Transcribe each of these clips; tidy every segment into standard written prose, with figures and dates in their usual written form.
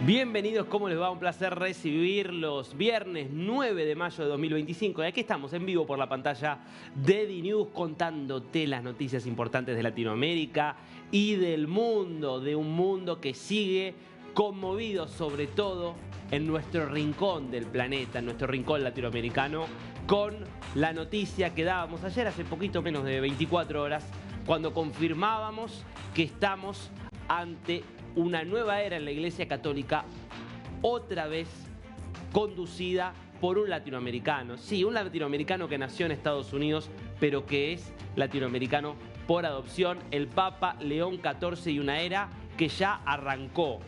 Bienvenidos, ¿cómo les va? Un placer recibirlos. Viernes 9 de mayo de 2025 y aquí estamos en vivo por la pantalla de DiNews contándote las noticias importantes de Latinoamérica y del mundo, de un mundo que sigue conmovido sobre todo en nuestro rincón del planeta, en nuestro rincón latinoamericano, con la noticia que dábamos ayer, hace poquito menos de 24 horas, cuando confirmábamos que estamos ante una nueva era en la Iglesia Católica, otra vez conducida por un latinoamericano. Sí, un latinoamericano que nació en Estados Unidos, pero que es latinoamericano por adopción, el Papa León XIV, y una era que ya arrancó.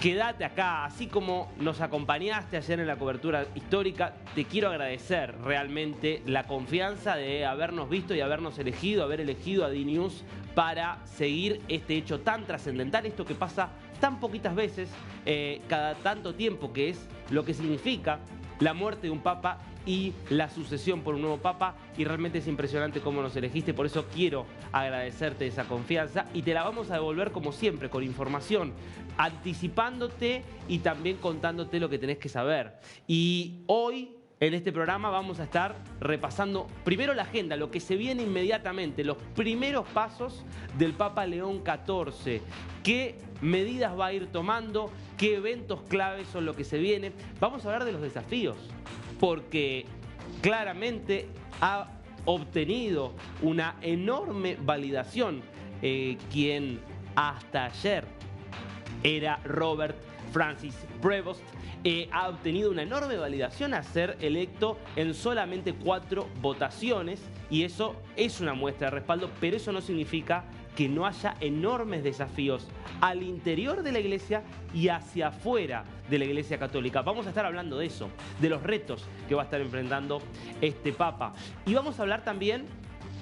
Quédate acá, así como nos acompañaste ayer en la cobertura histórica, te quiero agradecer realmente la confianza de habernos visto y habernos elegido, haber elegido a DiNews para seguir este hecho tan trascendental, esto que pasa tan poquitas veces, cada tanto tiempo, que es lo que significa la muerte de un papa y la sucesión por un nuevo papa, y realmente es impresionante cómo nos elegiste. Por eso quiero agradecerte esa confianza y te la vamos a devolver como siempre, con información, anticipándote y también contándote lo que tenés que saber. Y hoy en este programa vamos a estar repasando primero la agenda, lo que se viene inmediatamente, los primeros pasos del Papa León XIV, qué medidas va a ir tomando, qué eventos claves son lo que se viene. Vamos a hablar de los desafíos, porque claramente ha obtenido una enorme validación quien hasta ayer era Robert Francis Prevost, ha obtenido una enorme validación a ser electo en solamente 4 votaciones, y eso es una muestra de respaldo, pero eso no significa que no haya enormes desafíos al interior de la Iglesia y hacia afuera de la Iglesia Católica. Vamos a estar hablando de eso, de los retos que va a estar enfrentando este Papa. Y vamos a hablar también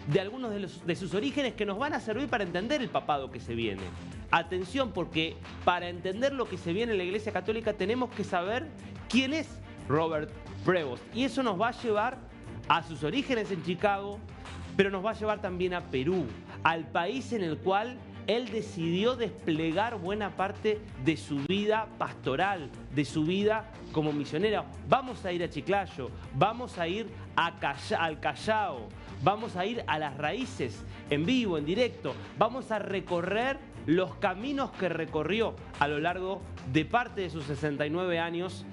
de algunos de sus orígenes que nos van a servir para entender el papado que se viene. Atención, porque para entender lo que se viene en la Iglesia Católica tenemos que saber quién es Robert Prevost. Y eso nos va a llevar a sus orígenes en Chicago, pero nos va a llevar también a Perú, al país en el cual él decidió desplegar buena parte de su vida pastoral, de su vida como misionero. Vamos a ir a Chiclayo, vamos a ir al Callao, vamos a ir a las raíces en vivo, en directo, vamos a recorrer los caminos que recorrió a lo largo de parte de sus 69 años,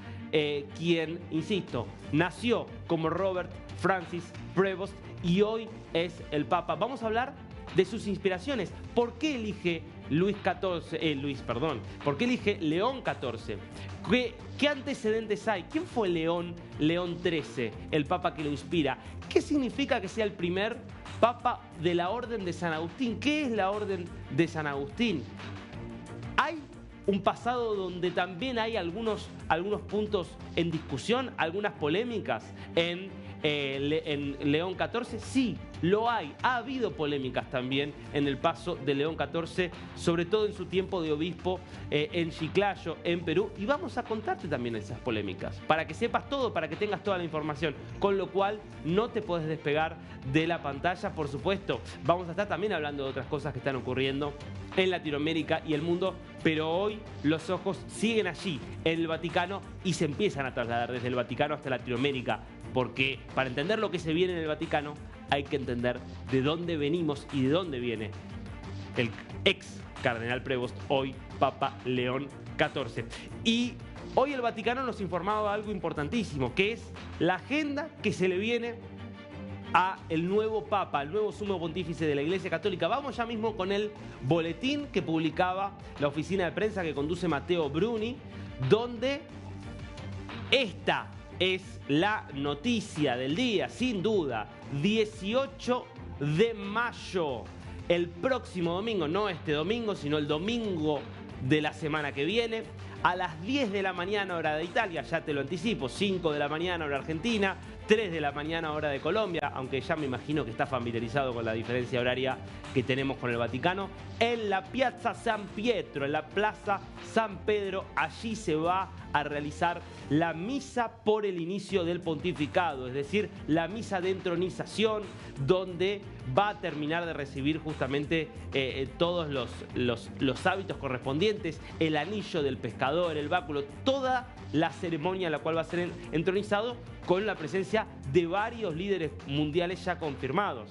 quien, insisto, nació como Robert Francis Prevost y hoy es el Papa. Vamos a hablar de sus inspiraciones. ¿Por qué elige ¿Por qué elige León XIV? ¿Qué antecedentes hay? ¿Quién fue León XIII, el Papa que lo inspira? ¿Qué significa que sea el primer Papa de la Orden de San Agustín? ¿Qué es la Orden de San Agustín? Hay un pasado donde también hay algunos puntos en discusión, algunas polémicas en León XIV. Sí, lo hay. Ha habido polémicas también en el paso de León XIV, sobre todo en su tiempo de obispo en Chiclayo, en Perú. Y vamos a contarte también esas polémicas, para que sepas todo, para que tengas toda la información. Con lo cual, no te puedes despegar de la pantalla, por supuesto. Vamos a estar también hablando de otras cosas que están ocurriendo en Latinoamérica y el mundo, pero hoy los ojos siguen allí, en el Vaticano, y se empiezan a trasladar desde el Vaticano hasta Latinoamérica, porque para entender lo que se viene en el Vaticano hay que entender de dónde venimos y de dónde viene el ex cardenal Prevost, hoy Papa León XIV. Y hoy el Vaticano nos informaba algo importantísimo, que es la agenda que se le viene a el nuevo Papa, al nuevo sumo pontífice de la Iglesia Católica. Vamos ya mismo con el boletín que publicaba la oficina de prensa que conduce Matteo Bruni, donde esta es la noticia del día, sin duda. 18 de mayo, el próximo domingo, no este domingo, sino el domingo de la semana que viene, a las 10 de la mañana hora de Italia, ya te lo anticipo, 5 de la mañana hora argentina, 3 de la mañana hora de Colombia, aunque ya me imagino que está familiarizado con la diferencia horaria que tenemos con el Vaticano, en la Piazza San Pietro, en la Plaza San Pedro. Allí se va a realizar la misa por el inicio del pontificado, es decir, la misa de entronización, donde va a terminar de recibir justamente todos los hábitos correspondientes, el anillo del pescador, el báculo, toda la ceremonia en la cual va a ser entronizado, con la presencia de varios líderes mundiales ya confirmados.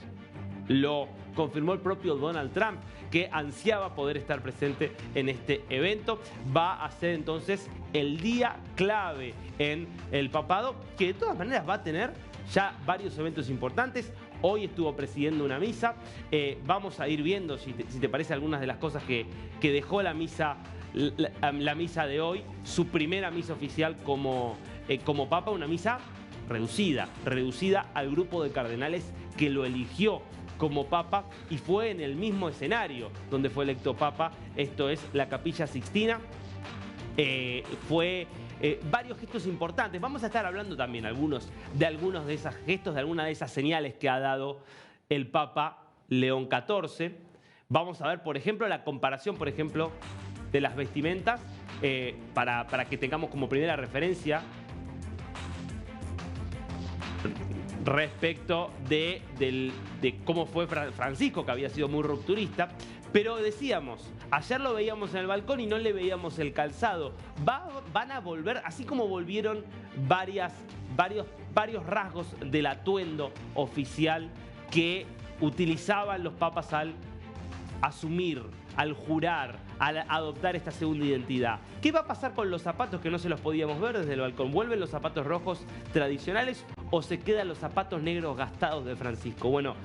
Lo confirmó el propio Donald Trump, que ansiaba poder estar presente en este evento. Va a ser entonces el día clave en el papado, que de todas maneras va a tener ya varios eventos importantes. Hoy estuvo presidiendo una misa. Vamos a ir viendo, si te parece, algunas de las cosas que dejó la misa de hoy, su primera misa oficial como papa, una misa reducida al grupo de cardenales que lo eligió como papa, y fue en el mismo escenario donde fue electo papa, esto es la Capilla Sixtina. Fue varios gestos importantes. Vamos a estar hablando también algunos de esos gestos, de algunas de esas señales que ha dado el Papa León XIV. Vamos a ver, por ejemplo, la comparación, de las vestimentas, para que tengamos como primera referencia respecto de cómo fue Francisco, que había sido muy rupturista. Pero decíamos, ayer lo veíamos en el balcón y no le veíamos el calzado. Van a volver, así como volvieron varios rasgos del atuendo oficial que utilizaban los papas al asumir, al jurar, al adoptar esta segunda identidad. ¿Qué va a pasar con los zapatos que no se los podíamos ver desde el balcón? ¿Vuelven los zapatos rojos tradicionales o se quedan los zapatos negros gastados de Francisco? Bueno,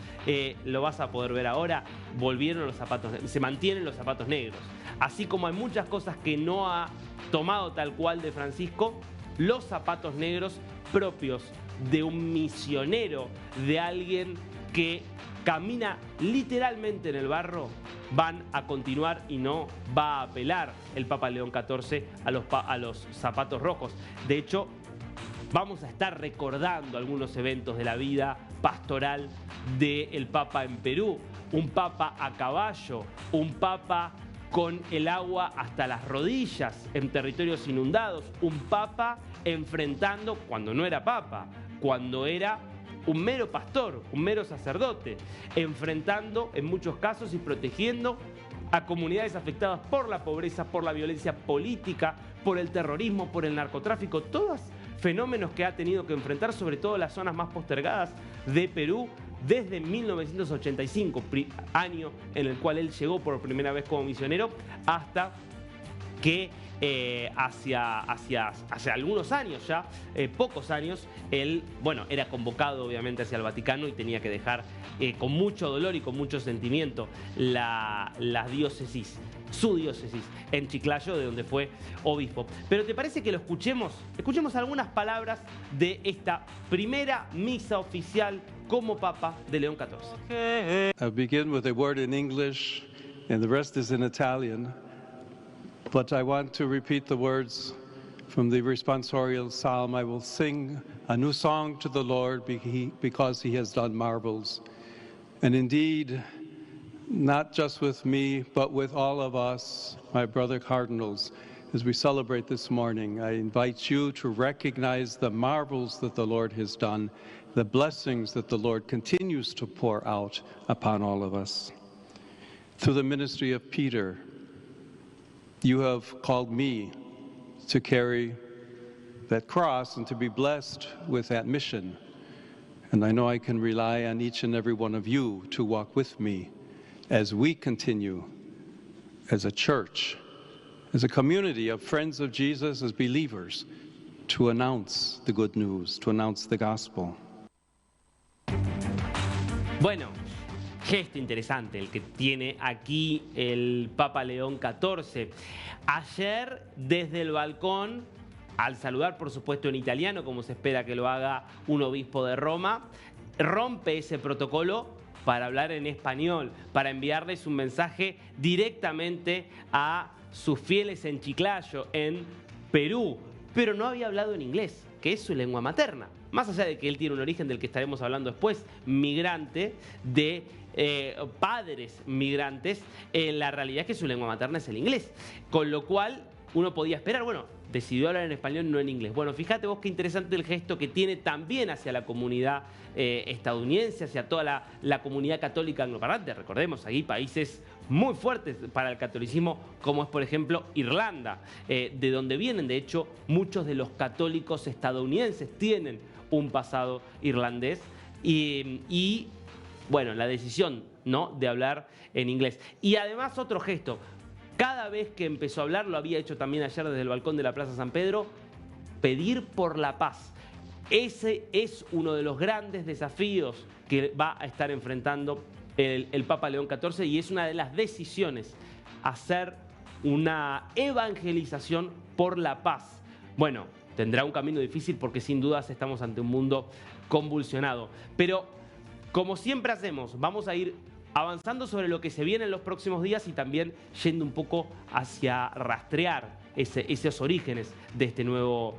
lo vas a poder ver ahora. Volvieron los zapatos, se mantienen los zapatos negros. Así como hay muchas cosas que no ha tomado tal cual de Francisco, los zapatos negros propios de un misionero, de alguien que camina literalmente en el barro, van a continuar, y no va a apelar el Papa León XIV a los zapatos rojos. De hecho, vamos a estar recordando algunos eventos de la vida pastoral del Papa en Perú. Un Papa a caballo, un Papa con el agua hasta las rodillas en territorios inundados, un Papa enfrentando, cuando no era Papa, cuando era un mero pastor, un mero sacerdote, enfrentando en muchos casos y protegiendo a comunidades afectadas por la pobreza, por la violencia política, por el terrorismo, por el narcotráfico, todos fenómenos que ha tenido que enfrentar, sobre todo en las zonas más postergadas de Perú, desde 1985, año en el cual él llegó por primera vez como misionero, hasta que hacia algunos años ya, pocos años, él, era convocado obviamente hacia el Vaticano y tenía que dejar con mucho dolor y con mucho sentimiento la diócesis, su diócesis en Chiclayo, de donde fue obispo. Pero ¿te parece que lo escuchemos? Escuchemos algunas palabras de esta primera misa oficial como Papa de León XIV. I'll begin with a word in English and the rest is in Italian. But I want to repeat the words from the responsorial psalm. I will sing a new song to the Lord because he has done marvels. And indeed, not just with me, but with all of us, my brother cardinals, as we celebrate this morning, I invite you to recognize the marvels that the Lord has done, the blessings that the Lord continues to pour out upon all of us. Through the ministry of Peter, you have called me to carry that cross and to be blessed with that mission. And I know I can rely on each and every one of you to walk with me as we continue as a church, as a community of friends of Jesus, as believers, to announce the good news, to announce the gospel. Bueno, gesto interesante el que tiene aquí el Papa León XIV. Ayer, desde el balcón, al saludar, por supuesto, en italiano, como se espera que lo haga un obispo de Roma, rompe ese protocolo para hablar en español, para enviarles un mensaje directamente a sus fieles en Chiclayo, en Perú. Pero no había hablado en inglés, que es su lengua materna. más allá de que él tiene un origen del que estaremos hablando después, migrante, de padres migrantes, la realidad es que su lengua materna es el inglés. Con lo cual uno podía esperar, bueno, decidió hablar en español, no en inglés. Bueno, fíjate vos qué interesante el gesto que tiene también hacia la comunidad estadounidense, hacia toda la comunidad católica angloparlante. Recordemos, ahí países muy fuertes para el catolicismo, como es, por ejemplo, Irlanda, de donde vienen, de hecho, muchos de los católicos estadounidenses tienen un pasado irlandés y bueno, la decisión, ¿no?, de hablar en inglés. Y además otro gesto, cada vez que empezó a hablar, lo había hecho también ayer desde el balcón de la Plaza San Pedro, pedir por la paz. Ese es uno de los grandes desafíos que va a estar enfrentando el Papa León XIV y es una de las decisiones, hacer una evangelización por la paz. Bueno, tendrá un camino difícil porque sin dudas estamos ante un mundo convulsionado, pero como siempre hacemos, vamos a ir avanzando sobre lo que se viene en los próximos días y también yendo un poco hacia rastrear esos orígenes de este nuevo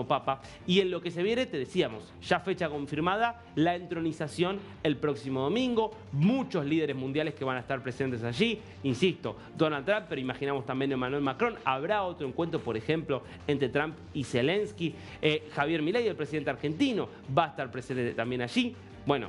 Papa. Y en lo que se viene, te decíamos, ya fecha confirmada, la entronización el próximo domingo, muchos líderes mundiales que van a estar presentes allí, insisto, Donald Trump, pero imaginamos también Emmanuel Macron, habrá otro encuentro, por ejemplo, entre Trump y Zelensky, Javier Milei, el presidente argentino, va a estar presente también allí. Bueno,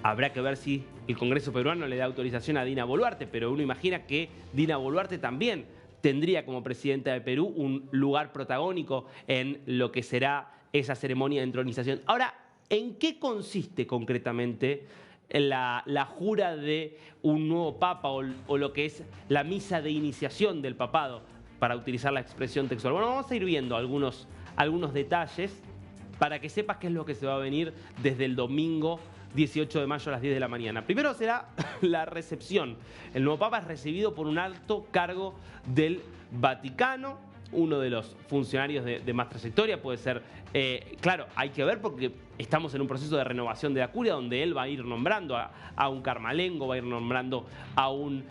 habrá que ver si el Congreso peruano le da autorización a Dina Boluarte, pero uno imagina que Dina Boluarte también tendría como presidenta de Perú un lugar protagónico en lo que será esa ceremonia de entronización. Ahora, ¿en qué consiste concretamente la jura de un nuevo papa o lo que es la misa de iniciación del papado, para utilizar la expresión textual? Bueno, vamos a ir viendo algunos detalles para que sepas qué es lo que se va a venir desde el domingo 18 de mayo a las 10 de la mañana. Primero será la recepción. El nuevo Papa es recibido por un alto cargo del Vaticano, uno de los funcionarios de más trayectoria, puede ser, claro, hay que ver porque estamos en un proceso de renovación de la curia donde él va a ir nombrando a un carmalengo, va a ir nombrando a un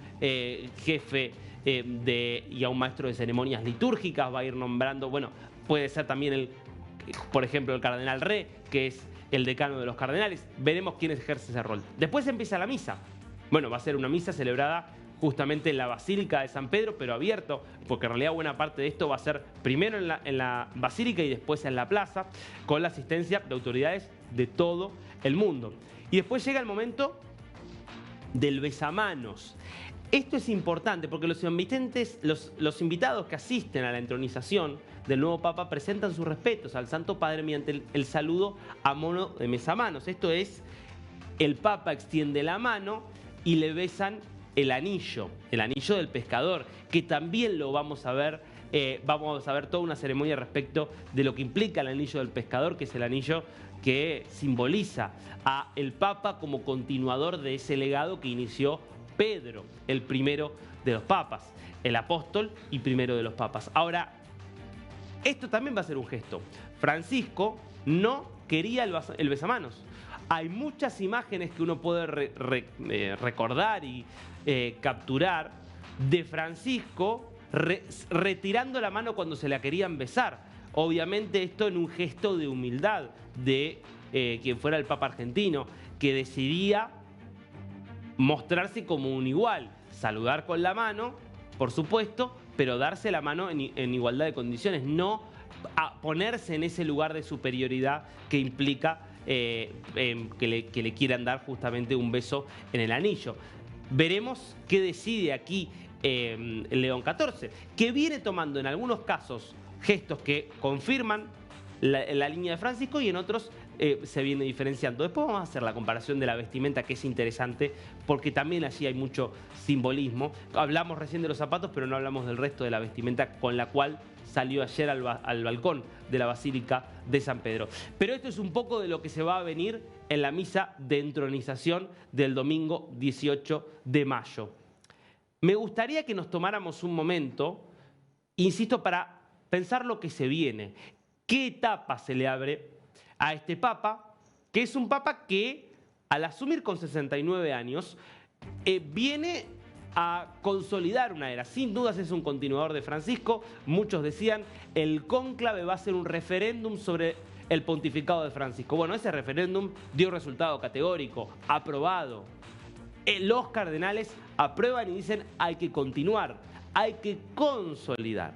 jefe y a un maestro de ceremonias litúrgicas, va a ir nombrando, bueno, puede ser también por ejemplo, el cardenal Re, que es el decano de los cardenales. Veremos quién ejerce ese rol. Después empieza la misa. Bueno, va a ser una misa celebrada justamente en la Basílica de San Pedro, pero abierto, porque en realidad buena parte de esto va a ser primero en la Basílica y después en la plaza, con la asistencia de autoridades de todo el mundo. Y después llega el momento del besamanos. Esto es importante porque los invitados que asisten a la entronización del nuevo Papa presentan sus respetos al Santo Padre mediante el saludo a modo de besamanos. Esto es, el Papa extiende la mano y le besan el anillo del pescador, que también lo vamos a ver. Vamos a ver toda una ceremonia respecto de lo que implica el anillo del pescador, que es el anillo que simboliza a el Papa como continuador de ese legado que inició Pedro, el primero de los papas, el apóstol y primero de los papas. Ahora, esto también va a ser un gesto. Francisco no quería el besamanos. Hay muchas imágenes que uno puede recordar y capturar de Francisco retirando la mano cuando se la querían besar. Obviamente esto en un gesto de humildad de quien fuera el Papa argentino, que decidía mostrarse como un igual, saludar con la mano, por supuesto, pero darse la mano en igualdad de condiciones, no a ponerse en ese lugar de superioridad que implica que le quieran dar justamente un beso en el anillo. Veremos qué decide aquí León XIV, que viene tomando en algunos casos gestos que confirman la línea de Francisco y en otros se viene diferenciando. Después vamos a hacer la comparación de la vestimenta, que es interesante porque también allí hay mucho simbolismo. Hablamos recién de los zapatos, pero no hablamos del resto de la vestimenta con la cual salió ayer al balcón de la Basílica de San Pedro. Pero esto es un poco de lo que se va a venir en la misa de entronización del domingo 18 de mayo. Me gustaría que nos tomáramos un momento, insisto, para pensar lo que se viene. ¿Qué etapa se le abre a este Papa? Que es un Papa que, al asumir con 69 años, viene a consolidar una era. Sin dudas es un continuador de Francisco. Muchos decían, el cónclave va a ser un referéndum sobre el pontificado de Francisco? Bueno, ese referéndum dio resultado categórico, aprobado. Los cardenales aprueban y dicen hay que continuar, hay que consolidar.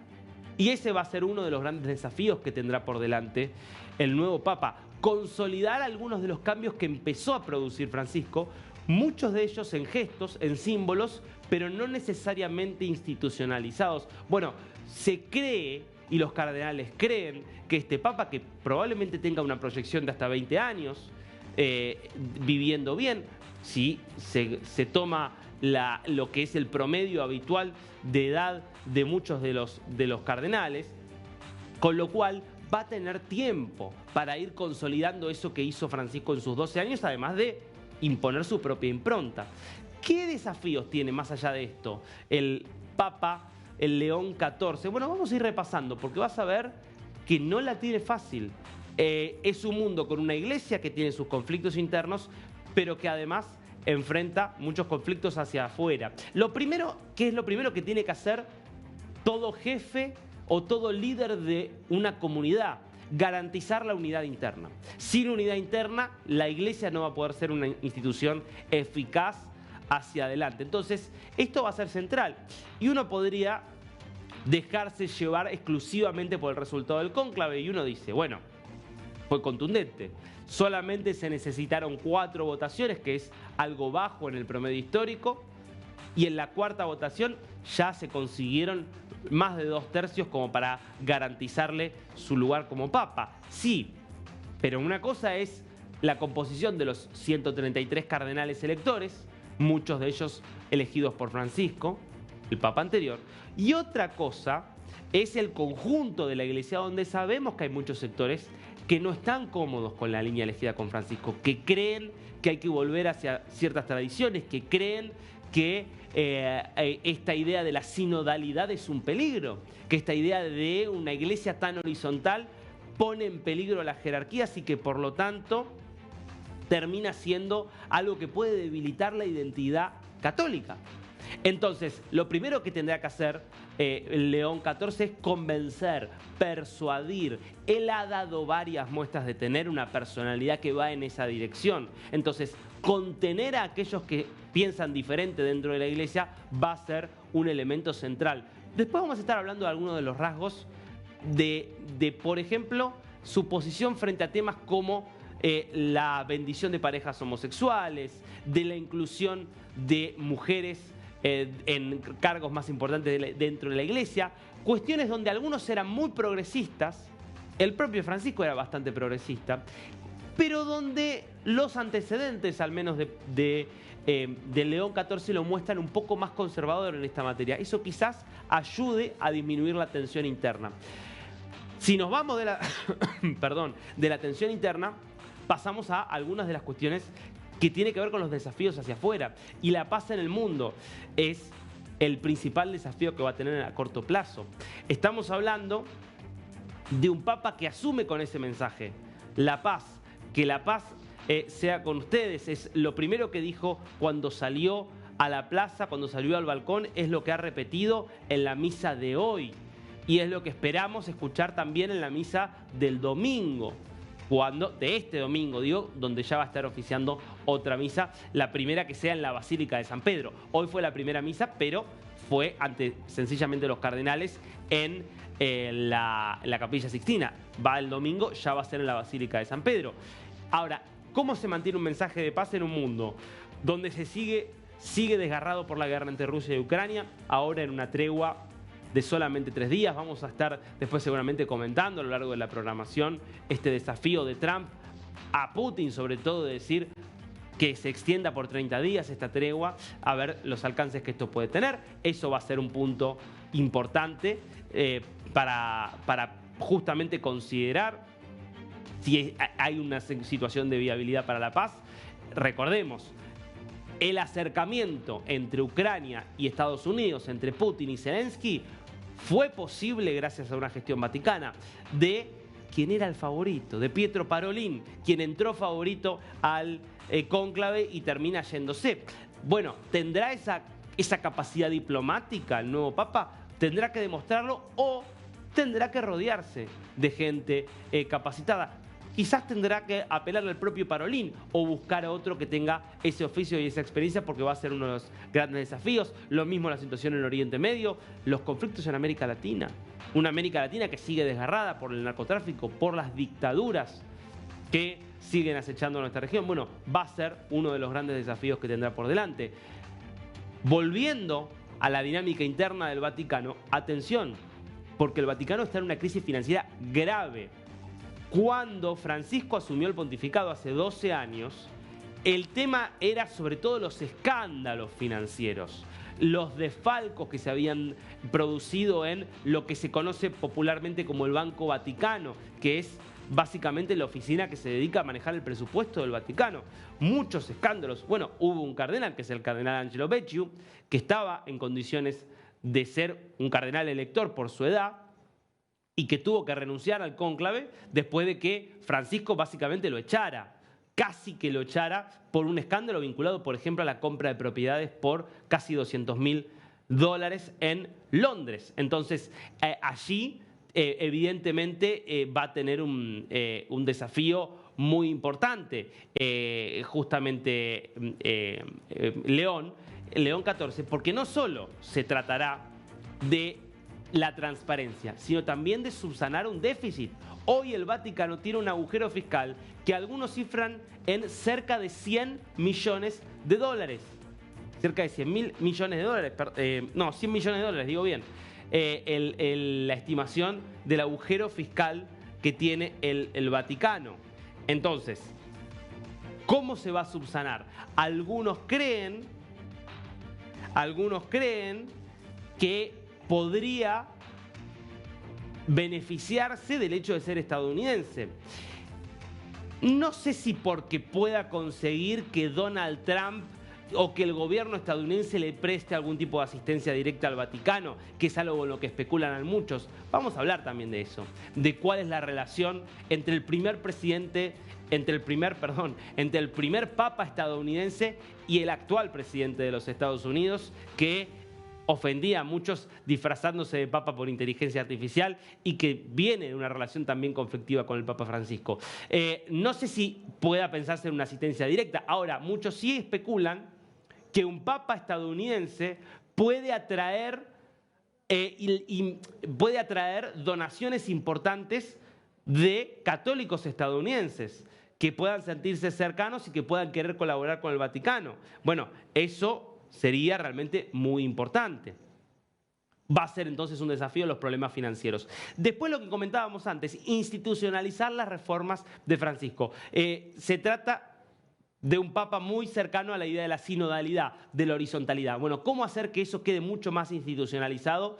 Y ese va a ser uno de los grandes desafíos que tendrá por delante el nuevo Papa. Consolidar algunos de los cambios que empezó a producir Francisco, muchos de ellos en gestos, en símbolos, pero no necesariamente institucionalizados. Bueno, se cree, y los cardenales creen, que este Papa, que probablemente tenga una proyección de hasta 20 años, viviendo bien, si se toma lo que es el promedio habitual de edad de muchos de los cardenales, con lo cual va a tener tiempo para ir consolidando eso que hizo Francisco en sus 12 años, además de imponer su propia impronta. ¿Qué desafíos tiene más allá de esto el Papa, el León XIV? Bueno, vamos a ir repasando porque vas a ver que no la tiene fácil. Es un mundo con una iglesia que tiene sus conflictos internos, pero que además enfrenta muchos conflictos hacia afuera. ¿Qué es lo primero que tiene que hacer todo jefe o todo líder de una comunidad? Garantizar la unidad interna. Sin unidad interna, la iglesia no va a poder ser una institución eficaz hacia adelante. Entonces, esto va a ser central. Y uno podría dejarse llevar exclusivamente por el resultado del cónclave. Y uno dice, bueno, fue contundente. Solamente se necesitaron 4 votaciones, que es algo bajo en el promedio histórico. Y en la cuarta votación ya se consiguieron más de 2/3 como para garantizarle su lugar como Papa. Sí, pero una cosa es la composición de los 133 cardenales electores, muchos de ellos elegidos por Francisco, el Papa anterior, y otra cosa es el conjunto de la Iglesia, donde sabemos que hay muchos sectores que no están cómodos con la línea elegida con Francisco, que creen que hay que volver hacia ciertas tradiciones, que creen que esta idea de la sinodalidad es un peligro, que esta idea de una iglesia tan horizontal pone en peligro las jerarquías y que por lo tanto termina siendo algo que puede debilitar la identidad católica. Entonces, lo primero que tendrá que hacer el León XIV es convencer, persuadir. Él ha dado varias muestras de tener una personalidad que va en esa dirección. Entonces, contener a aquellos que piensan diferente dentro de la iglesia va a ser un elemento central. Después vamos a estar hablando de algunos de los rasgos de por ejemplo, su posición frente a temas como la bendición de parejas homosexuales, de la inclusión de mujeres en cargos más importantes dentro de la iglesia, cuestiones donde algunos eran muy progresistas, el propio Francisco era bastante progresista, pero donde los antecedentes, al menos de León XIV, lo muestran un poco más conservador en esta materia. Eso quizás ayude a disminuir la tensión interna. Si nos vamos de la tensión interna, pasamos a algunas de las cuestiones que tienen que ver con los desafíos hacia afuera. Y la paz en el mundo es el principal desafío que va a tener a corto plazo. Estamos hablando de un Papa que asume con ese mensaje la paz, que la paz sea con ustedes. Es lo primero que dijo cuando salió a la plaza, cuando salió al balcón, es lo que ha repetido en la misa de hoy. Y es lo que esperamos escuchar también en la misa del domingo. De este domingo, digo, donde ya va a estar oficiando otra misa, la primera que sea en la Basílica de San Pedro. Hoy fue la primera misa, pero fue ante sencillamente los cardenales en la Capilla Sixtina. Va el domingo, ya va a ser en la Basílica de San Pedro. Ahora, ¿cómo se mantiene un mensaje de paz en un mundo donde se sigue desgarrado por la guerra entre Rusia y Ucrania? Ahora en una tregua de solamente 3 días. Vamos a estar después seguramente comentando a lo largo de la programación este desafío de Trump a Putin, sobre todo de decir que se extienda por 30 días esta tregua, a ver los alcances que esto puede tener. Eso va a ser un punto importante para justamente considerar si hay una situación de viabilidad para la paz. Recordemos, el acercamiento entre Ucrania y Estados Unidos, entre Putin y Zelensky, fue posible gracias a una gestión vaticana de quien era el favorito, de Pietro Parolin, quien entró favorito al cónclave y termina yéndose. Bueno, ¿tendrá esa capacidad diplomática el nuevo Papa? ¿Tendrá que demostrarlo o tendrá que rodearse de gente capacitada? quizás tendrá que apelar al propio Parolin o buscar a otro que tenga ese oficio y esa experiencia, porque va a ser uno de los grandes desafíos. Lo mismo la situación en Oriente Medio, los conflictos en América Latina. Una América Latina que sigue desgarrada por el narcotráfico, por las dictaduras que siguen acechando a nuestra región. Bueno, va a ser uno de los grandes desafíos que tendrá por delante. Volviendo a la dinámica interna del Vaticano, atención, porque el Vaticano está en una crisis financiera grave. Cuando Francisco asumió el pontificado hace 12 años, el tema era sobre todo los escándalos financieros, los desfalcos que se habían producido en lo que se conoce popularmente como el Banco Vaticano, que es básicamente la oficina que se dedica a manejar el presupuesto del Vaticano. Muchos escándalos. Bueno, hubo un cardenal, que es el cardenal Angelo Becciu, que estaba en condiciones de ser un cardenal elector por su edad y que tuvo que renunciar al cónclave después de que Francisco básicamente lo echara. Casi que lo echara por un escándalo vinculado, por ejemplo, a la compra de propiedades por casi $200.000 en Londres. Entonces, allí evidentemente va a tener un desafío muy importante. Justamente León XIV, porque no solo se tratará de la transparencia, sino también de subsanar un déficit. Hoy el Vaticano tiene un agujero fiscal que algunos cifran en cerca de $100 millones. Cerca de 100.000 millones de dólares. 100 millones de dólares, digo bien. La estimación del agujero fiscal que tiene el Vaticano. Entonces, ¿cómo se va a subsanar? Algunos creen que podría beneficiarse del hecho de ser estadounidense. No sé si porque pueda conseguir que Donald Trump o que el gobierno estadounidense le preste algún tipo de asistencia directa al Vaticano, que es algo con lo que especulan muchos. Vamos a hablar también de eso, de cuál es la relación entre el primer papa estadounidense y el actual presidente de los Estados Unidos, que ofendía a muchos disfrazándose de papa por inteligencia artificial y que viene de una relación también conflictiva con el Papa Francisco. No sé si pueda pensarse en una asistencia directa. Ahora, muchos sí especulan que un papa estadounidense puede atraer donaciones importantes de católicos estadounidenses que puedan sentirse cercanos y que puedan querer colaborar con el Vaticano. Bueno, eso sería realmente muy importante. Va a ser entonces un desafío los problemas financieros. Después, lo que comentábamos antes, institucionalizar las reformas de Francisco. Se trata de un papa muy cercano a la idea de la sinodalidad, de la horizontalidad. Bueno, ¿cómo hacer que eso quede mucho más institucionalizado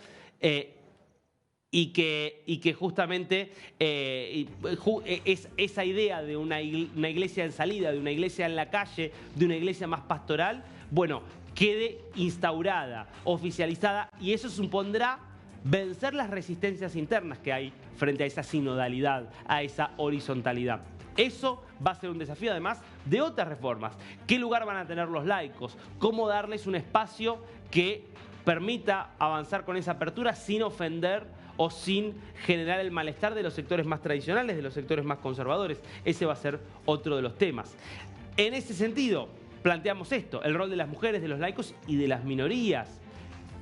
y que justamente esa idea de una iglesia en salida, de una iglesia en la calle, de una iglesia más pastoral, bueno, quede instaurada, oficializada, y eso supondrá vencer las resistencias internas que hay frente a esa sinodalidad, a esa horizontalidad. Eso va a ser un desafío, además de otras reformas. ¿Qué lugar van a tener los laicos? ¿Cómo darles un espacio que permita avanzar con esa apertura sin ofender o sin generar el malestar de los sectores más tradicionales, de los sectores más conservadores? Ese va a ser otro de los temas. En ese sentido, planteamos esto, el rol de las mujeres, de los laicos y de las minorías.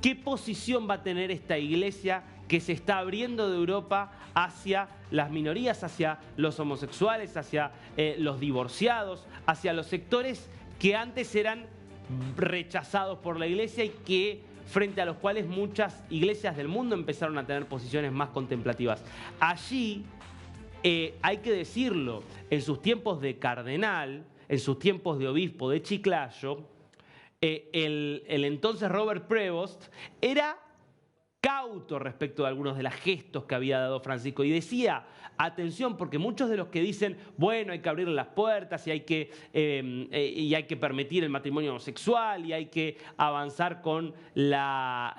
¿Qué posición va a tener esta iglesia que se está abriendo de Europa hacia las minorías, hacia los homosexuales, hacia los divorciados, hacia los sectores que antes eran rechazados por la iglesia y que frente a los cuales muchas iglesias del mundo empezaron a tener posiciones más contemplativas? Allí, hay que decirlo, en sus tiempos de cardenal, en sus tiempos de obispo de Chiclayo, el entonces Robert Prevost era cauto respecto de algunos de los gestos que había dado Francisco y decía, atención, porque muchos de los que dicen, bueno, hay que abrir las puertas y hay que permitir el matrimonio homosexual y hay que avanzar con toda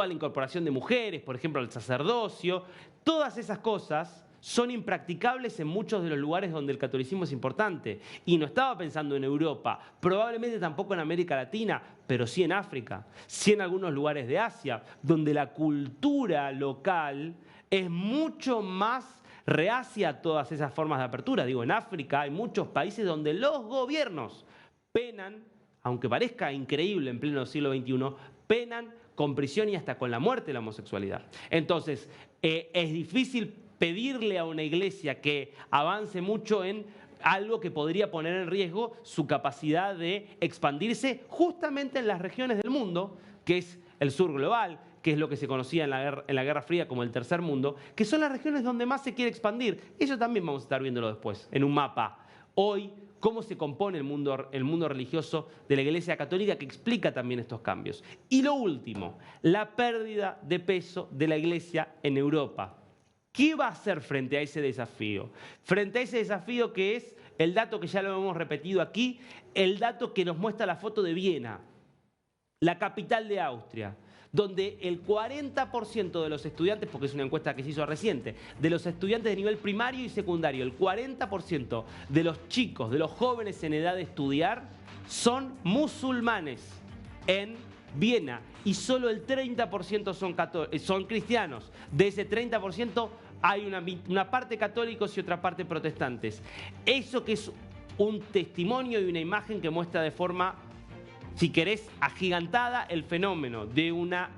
la incorporación de mujeres, por ejemplo, al sacerdocio, todas esas cosas son impracticables en muchos de los lugares donde el catolicismo es importante. Y no estaba pensando en Europa, probablemente tampoco en América Latina, pero sí en África, sí en algunos lugares de Asia, donde la cultura local es mucho más reacia a todas esas formas de apertura. Digo, en África hay muchos países donde los gobiernos penan, aunque parezca increíble en pleno siglo XXI, penan con prisión y hasta con la muerte de la homosexualidad. Entonces, es difícil pedirle a una iglesia que avance mucho en algo que podría poner en riesgo su capacidad de expandirse justamente en las regiones del mundo, que es el sur global, que es lo que se conocía en la Guerra Fría como el tercer mundo, que son las regiones donde más se quiere expandir. Eso también vamos a estar viéndolo después, en un mapa. Hoy, cómo se compone el mundo religioso de la Iglesia Católica, que explica también estos cambios. Y lo último, la pérdida de peso de la Iglesia en Europa. ¿Qué va a hacer frente a ese desafío? Frente a ese desafío que es el dato que ya lo hemos repetido aquí, el dato que nos muestra la foto de Viena, la capital de Austria, donde el 40% de los estudiantes, porque es una encuesta que se hizo reciente, de los estudiantes de nivel primario y secundario, el 40% de los chicos, de los jóvenes en edad de estudiar, son musulmanes en Viena y solo el 30% son cristianos. De ese 30% hay una parte católicos y otra parte protestantes. Eso que es un testimonio y una imagen que muestra de forma, si querés, agigantada el fenómeno de una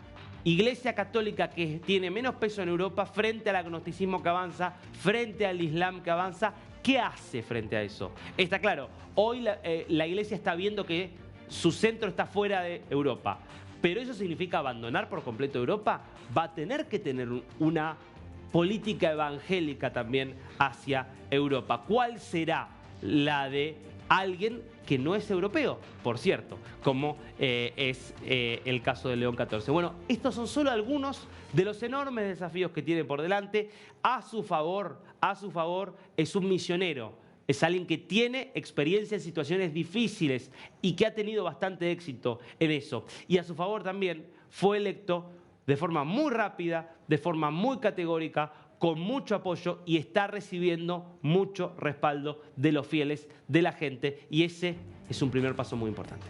iglesia católica que tiene menos peso en Europa frente al agnosticismo que avanza, frente al islam que avanza. ¿Qué hace frente a eso? Está claro, hoy la iglesia está viendo que su centro está fuera de Europa, pero ¿eso significa abandonar por completo Europa? Va a tener que tener una política evangélica también hacia Europa. ¿Cuál será la de alguien que no es europeo, por cierto, como es el caso de León XIV? Bueno, estos son solo algunos de los enormes desafíos que tiene por delante. A su favor, es un misionero. Es alguien que tiene experiencia en situaciones difíciles y que ha tenido bastante éxito en eso. Y a su favor también fue electo de forma muy rápida, de forma muy categórica, con mucho apoyo y está recibiendo mucho respaldo de los fieles, de la gente, y ese es un primer paso muy importante.